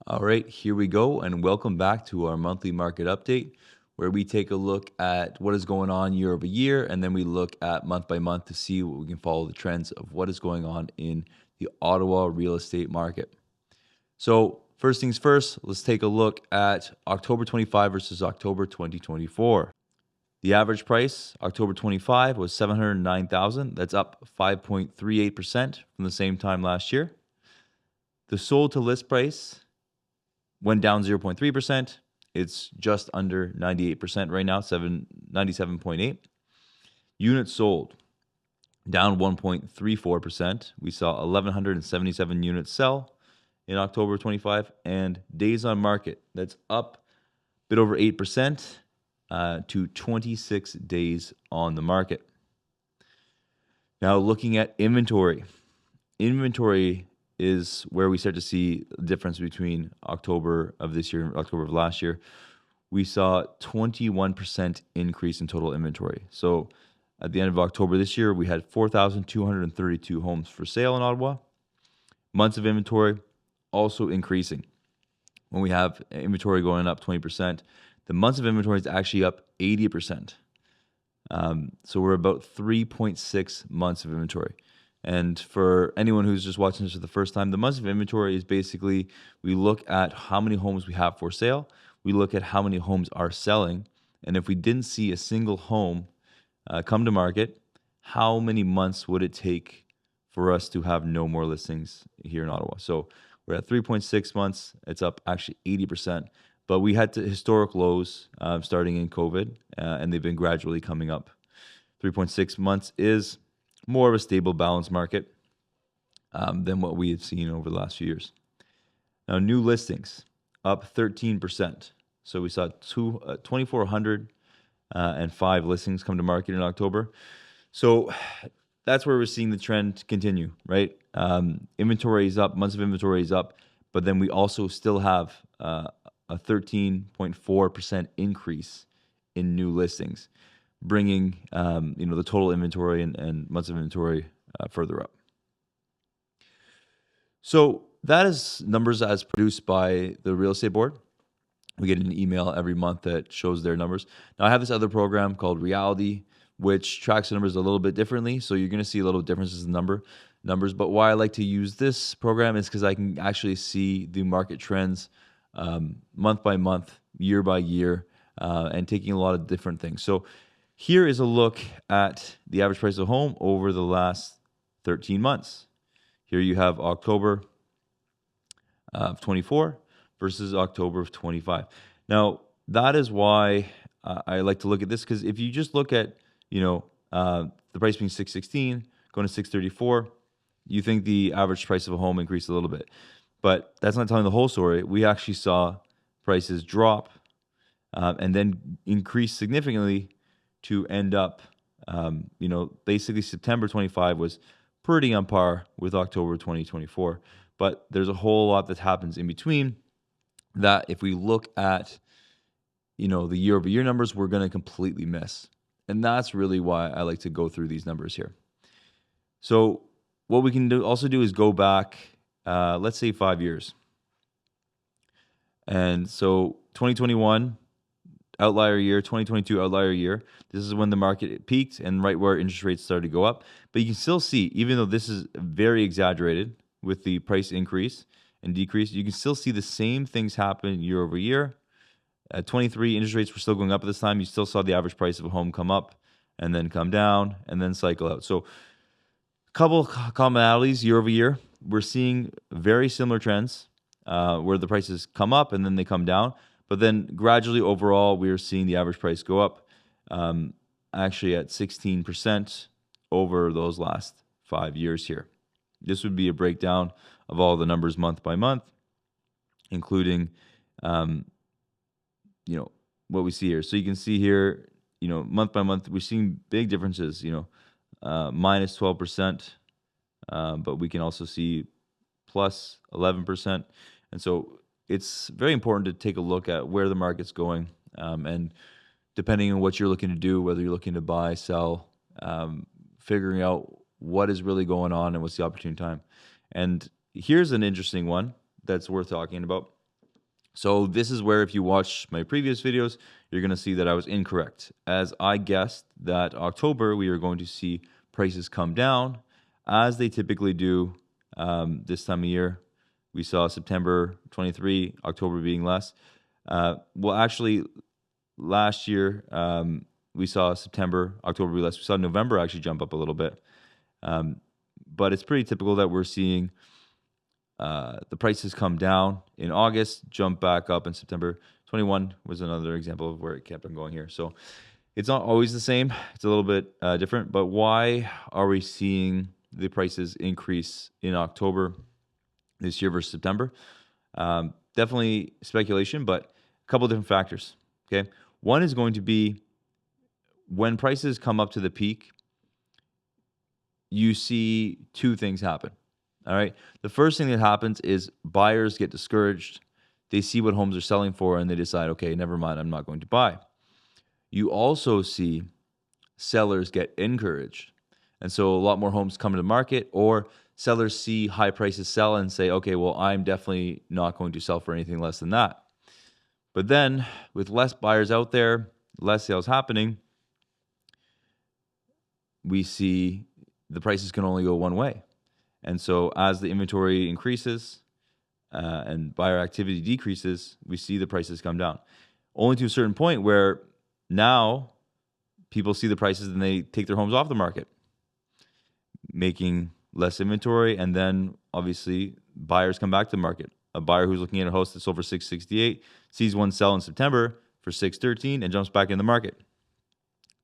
All right, here we go, and welcome back to our monthly market update, where we take a look at what is going on year over year, and then we look at month by month to see what we can follow the trends of what is going on in the Ottawa real estate market. So, first things first, let's take a look at October 25 versus October 2024. The average price, October 25, was 709,000. That's up 5.38% from the same time last year. The sold to list price went down 0.3%. It's just under 98% right now, 97.8. Units sold down 1.34%. We saw 1,177 units sell in October 25, and days on market, that's up a bit over 8% to 26 days on the market. Now, looking at inventory. Inventory is where we start to see the difference between October of this year and October of last year. We saw 21% increase in total inventory. So at the end of October this year, we had 4,232 homes for sale in Ottawa. Months of inventory also increasing. When we have inventory going up 20%, the months of inventory is actually up 80%. So we're about 3.6 months of inventory. And for anyone who's just watching this for the first time, the months of inventory is basically we look at how many homes we have for sale, we look at how many homes are selling, and if we didn't see a single home come to market, how many months would it take for us to have no more listings here in Ottawa? So we're at 3.6 months. It's up actually 80%. But we had historic lows starting in COVID, and they've been gradually coming up. 3.6 months is more of a stable, balanced market than what we had seen over the last few years. Now, new listings up 13%. So we saw 2,405 listings come to market in October. So that's where we're seeing the trend continue, right? Inventory is up, months of inventory is up, but then we also still have a 13.4% increase in new listings, bringing the total inventory and months of inventory further up. So that is numbers as produced by the real estate board. We get an email every month that shows their numbers. Now I have this other program called Reality, which tracks the numbers a little bit differently. So you're going to see a little differences in numbers. But why I like to use this program is because I can actually see the market trends month by month, year by year, and taking a lot of different things. So here is a look at the average price of a home over the last 13 months. Here you have October of 24 versus October of 25. Now, that is why I like to look at this, because if you just look at, the price being 616, going to 634, you think the average price of a home increased a little bit. But that's not telling the whole story. We actually saw prices drop and then increase significantly to end up, basically September 25 was pretty on par with October 2024. But there's a whole lot that happens in between that if we look at, the year over year numbers, we're going to completely miss. And that's really why I like to go through these numbers here. So what we can also do is go back, let's say 5 years. And so 2021, outlier year, 2022, outlier year. This is when the market peaked and right where interest rates started to go up. But you can still see, even though this is very exaggerated with the price increase and decrease, you can still see the same things happen year over year. At 23, interest rates were still going up at this time. You still saw the average price of a home come up and then come down and then cycle out. So a couple commonalities year over year. We're seeing very similar trends where the prices come up and then they come down. But then gradually overall, we are seeing the average price go up actually at 16% over those last 5 years here. This would be a breakdown of all the numbers month by month, including what we see here. So you can see here, month by month, we're seeing big differences, minus 12%, but we can also see plus 11%. And so it's very important to take a look at where the market's going. And depending on what you're looking to do, whether you're looking to buy, sell, figuring out what is really going on and what's the opportune time. And here's an interesting one that's worth talking about. So this is where, if you watch my previous videos, you're going to see that I was incorrect, as I guessed that October we are going to see prices come down, as they typically do this time of year. We saw September 23, October being less. Well, actually, last year we saw September, October be less. We saw November actually jump up a little bit. But it's pretty typical that we're seeing the prices come down in August, jump back up in September. 21 was another example of where it kept on going here. So it's not always the same. It's a little bit different. But why are we seeing the prices increase in October this year versus September? Definitely speculation, but a couple different factors. Okay, one is going to be when prices come up to the peak, you see two things happen. All right. The first thing that happens is buyers get discouraged. They see what homes are selling for and they decide, okay, never mind, I'm not going to buy. You also see sellers get encouraged. And so a lot more homes come to the market, or sellers see high prices sell and say, okay, well, I'm definitely not going to sell for anything less than that. But then with less buyers out there, less sales happening, we see the prices can only go one way. And so as the inventory increases and buyer activity decreases, we see the prices come down. Only to a certain point where now people see the prices and they take their homes off the market, making less inventory. And then obviously buyers come back to the market. A buyer who's looking at a house that's over $668 sees one sell in September for $613 and jumps back in the market,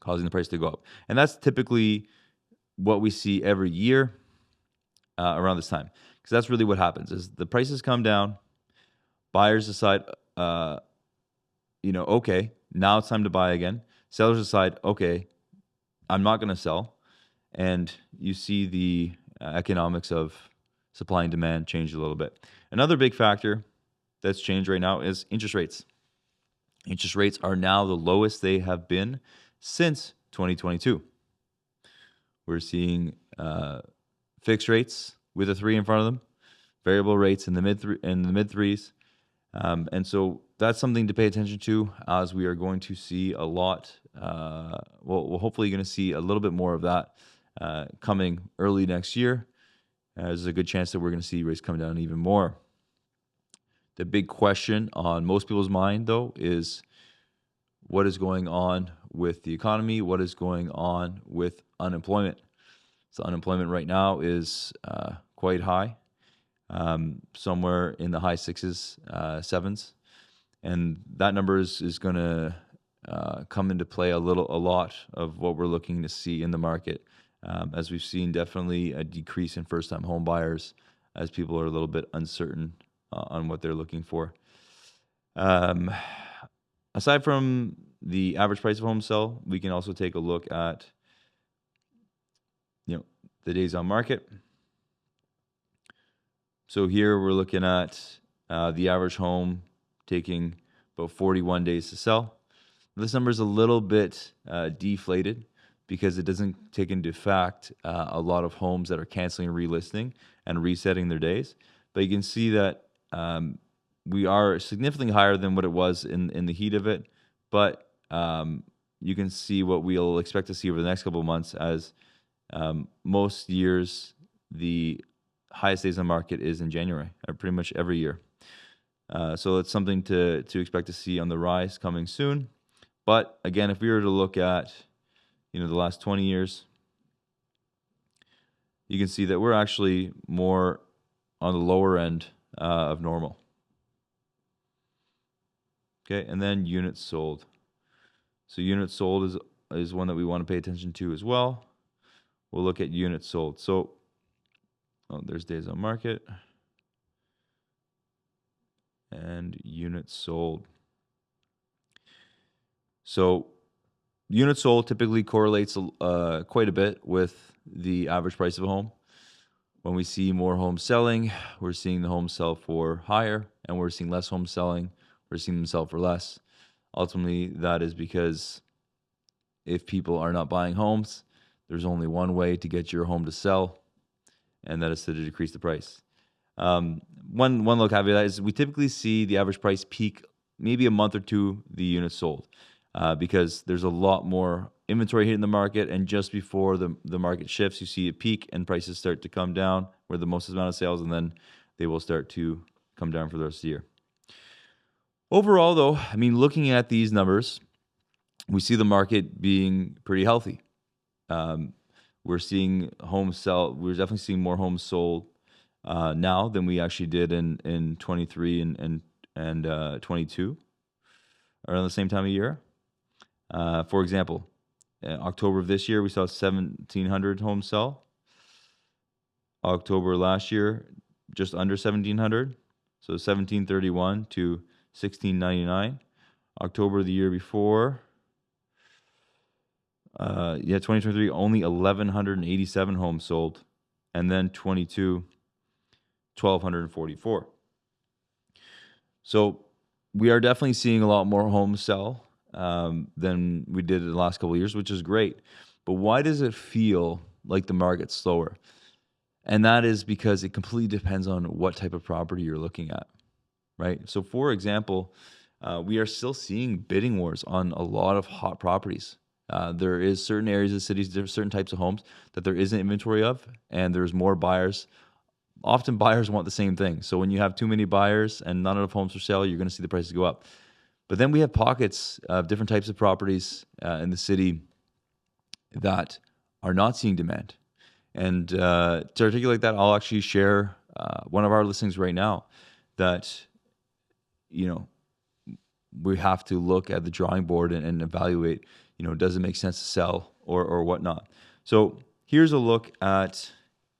causing the price to go up. And that's typically what we see every year around this time, because that's really what happens is the prices come down, buyers decide, okay, now it's time to buy again. Sellers decide, okay, I'm not going to sell. And you see the economics of supply and demand change a little bit. Another big factor that's changed right now is interest rates. Interest rates are now the lowest they have been since 2022. We're seeing fixed rates with a 3 in front of them, variable rates in the mid threes, and so that's something to pay attention to, as we are going to see a lot. We're hopefully going to see a little bit more of that coming early next year. There's a good chance that we're going to see rates come down even more. The big question on most people's mind, though, is what is going on with the economy? What is going on with unemployment? So unemployment right now is quite high, somewhere in the high sixes, sevens. And that number is going to come into play a lot of what we're looking to see in the market, as we've seen definitely a decrease in first-time home buyers as people are a little bit uncertain on what they're looking for. Aside from the average price of home sell, we can also take a look at the days on market. So here we're looking at the average home taking about 41 days to sell. This number is a little bit deflated because it doesn't take into fact a lot of homes that are canceling and relisting and resetting their days. But you can see that we are significantly higher than what it was in the heat of it. But you can see what we'll expect to see over the next couple of months, as most years the highest days on market is in January, or pretty much every year. So it's something to expect to see on the rise coming soon. But again, if we were to look at the last 20 years, you can see that we're actually more on the lower end of normal. Okay, and then units sold. So units sold is one that we want to pay attention to as well. We'll look at units sold. So there's days on market and units sold. So units sold typically correlates quite a bit with the average price of a home. When we see more homes selling, we're seeing the homes sell for higher, and we're seeing less homes selling, we're seeing them sell for less. Ultimately, that is because if people are not buying homes, there's only one way to get your home to sell, and that is to decrease the price. One little caveat is we typically see the average price peak maybe a month or two the units sold, because there's a lot more inventory hitting the market, and just before the market shifts, you see a peak and prices start to come down where the most amount of sales, and then they will start to come down for the rest of the year. Overall, though, I mean, looking at these numbers, we see the market being pretty healthy. We're seeing homes sell. We're definitely seeing more homes sold now than we actually did in 23 and 22 around the same time of year. For example, in October of this year, we saw 1,700 homes sell. October last year, just under 1,700. So 1,731 to 1,699. October the year before, 2023, only 1,187 homes sold. And then 22, 1,244. So we are definitely seeing a lot more homes sell than we did in the last couple of years, which is great. But why does it feel like the market's slower? And that is because it completely depends on what type of property you're looking at, right? So for example, we are still seeing bidding wars on a lot of hot properties. There is certain areas of cities, there's certain types of homes that there isn't inventory of, and there's more buyers. Often buyers want the same thing. So when you have too many buyers and not enough homes for sale, you're going to see the prices go up. But then we have pockets of different types of properties in the city that are not seeing demand. And to articulate that, I'll actually share one of our listings right now that, we have to look at the drawing board and evaluate, does it make sense to sell or whatnot. So here's a look at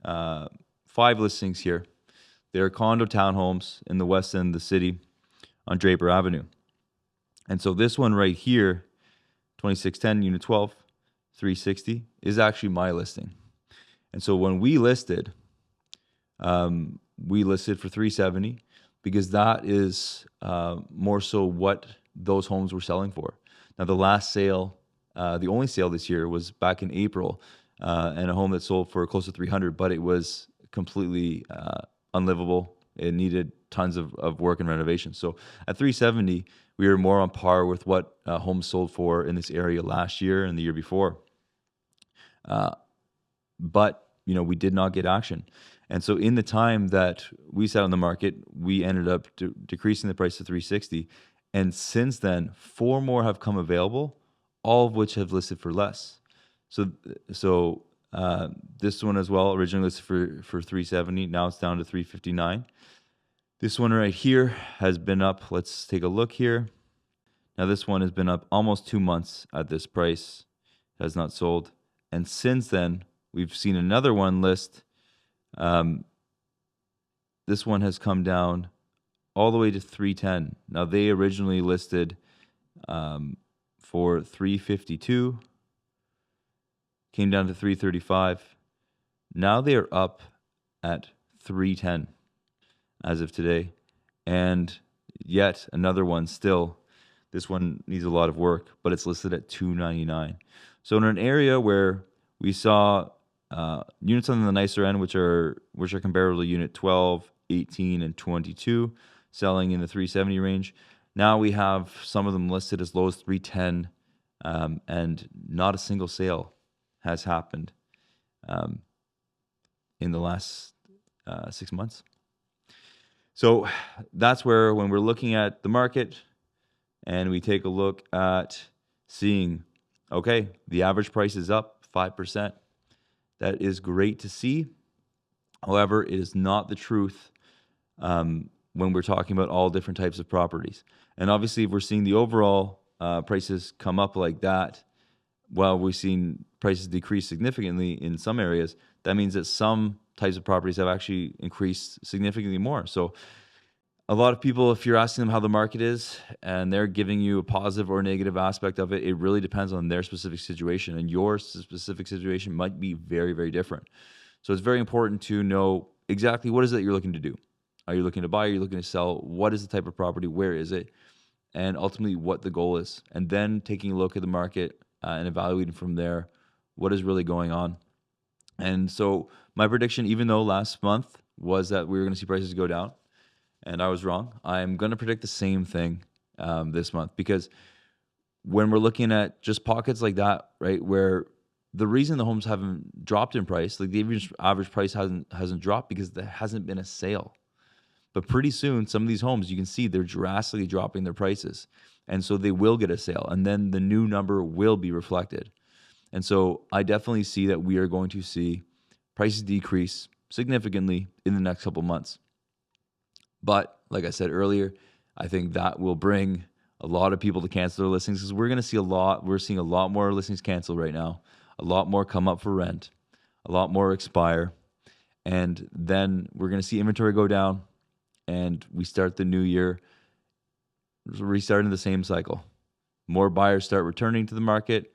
5 listings here. They're condo townhomes in the west end of the city on Draper Avenue. And so this one right here, 2610 Unit 12, 360, is actually my listing. And so when we listed for 370 because that is more so what those homes were selling for. Now the last sale, the only sale this year was back in April, and a home that sold for close to 300, but it was completely unlivable. It needed tons of work and renovation. So at 370, we were more on par with what homes sold for in this area last year and the year before. But we did not get action. And so in the time that we sat on the market, we ended up decreasing the price to 360. And since then, 4 more have come available, all of which have listed for less. So this one as well, originally listed for 370. Now it's down to 359. This one right here has been up. Let's take a look here. Now this one has been up almost 2 months at this price. It has not sold. And since then, we've seen another one list. This one has come down all the way to 310. Now they originally listed for 352, came down to 335. Now they are up at 310 as of today. And yet another one still, this one needs a lot of work, but it's listed at 299. So in an area where we saw units on the nicer end, which are comparable to unit 12, 18, and 22, selling in the 370 range. Now we have some of them listed as low as 310, and not a single sale has happened in the last 6 months. So that's where, when we're looking at the market and we take a look at seeing, okay, the average price is up 5%. That is great to see. However, it is not the truth when we're talking about all different types of properties. And obviously, if we're seeing the overall prices come up like that, while we've seen prices decrease significantly in some areas, that means that some types of properties have actually increased significantly more. So a lot of people, if you're asking them how the market is and they're giving you a positive or negative aspect of it, it really depends on their specific situation, and your specific situation might be very, very different. So it's very important to know exactly what is it you're looking to do. Are you looking to buy? Are you looking to sell? What is the type of property? Where is it? And ultimately what the goal is. And then taking a look at the market and evaluating from there what is really going on. And so my prediction, even though last month was that we were going to see prices go down, and I was wrong. I'm going to predict the same thing this month, because when we're looking at just pockets like that, right, where the reason the homes haven't dropped in price, like the average price hasn't dropped, because there hasn't been a sale. But pretty soon, some of these homes, you can see they're drastically dropping their prices. And so they will get a sale, and then the new number will be reflected. And so I definitely see that we are going to see prices decrease significantly in the next couple months. But like I said earlier, I think that will bring a lot of people to cancel their listings, because we're seeing a lot more listings cancel right now, a lot more come up for rent, a lot more expire. And then we're going to see inventory go down, and we start the new year restarting the same cycle. More buyers start returning to the market,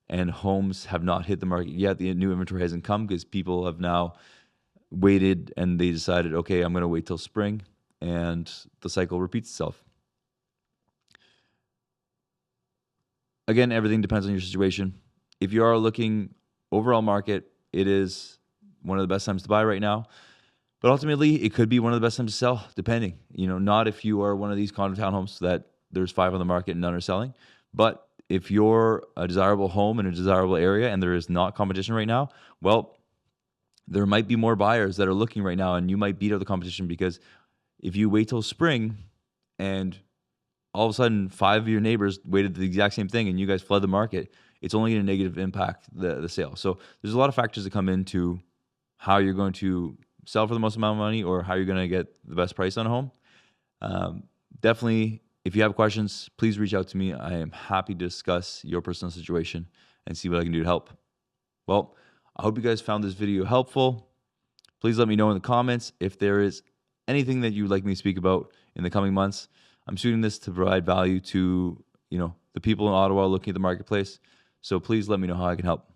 and homes have not hit the market yet. The new inventory hasn't come because people have now waited, and they decided, okay, I'm going to wait till spring, and the cycle repeats itself. Again, everything depends on your situation. If you are looking overall market, it is one of the best times to buy right now. But ultimately, it could be one of the best times to sell, depending. Not if you are one of these condo townhomes that there's 5 on the market and none are selling. But if you're a desirable home in a desirable area and there is not competition right now, well, there might be more buyers that are looking right now, and you might beat out the competition, because if you wait till spring and all of a sudden 5 of your neighbors waited the exact same thing and you guys flood the market, it's only going to negatively impact the sale. So there's a lot of factors that come into how you're going to sell for the most amount of money, or how you're going to get the best price on a home. Definitely, if you have questions, please reach out to me. I am happy to discuss your personal situation and see what I can do to help. Well, I hope you guys found this video helpful. Please let me know in the comments if there is anything that you would like me to speak about in the coming months. I'm shooting this to provide value to the people in Ottawa looking at the marketplace. So please let me know how I can help.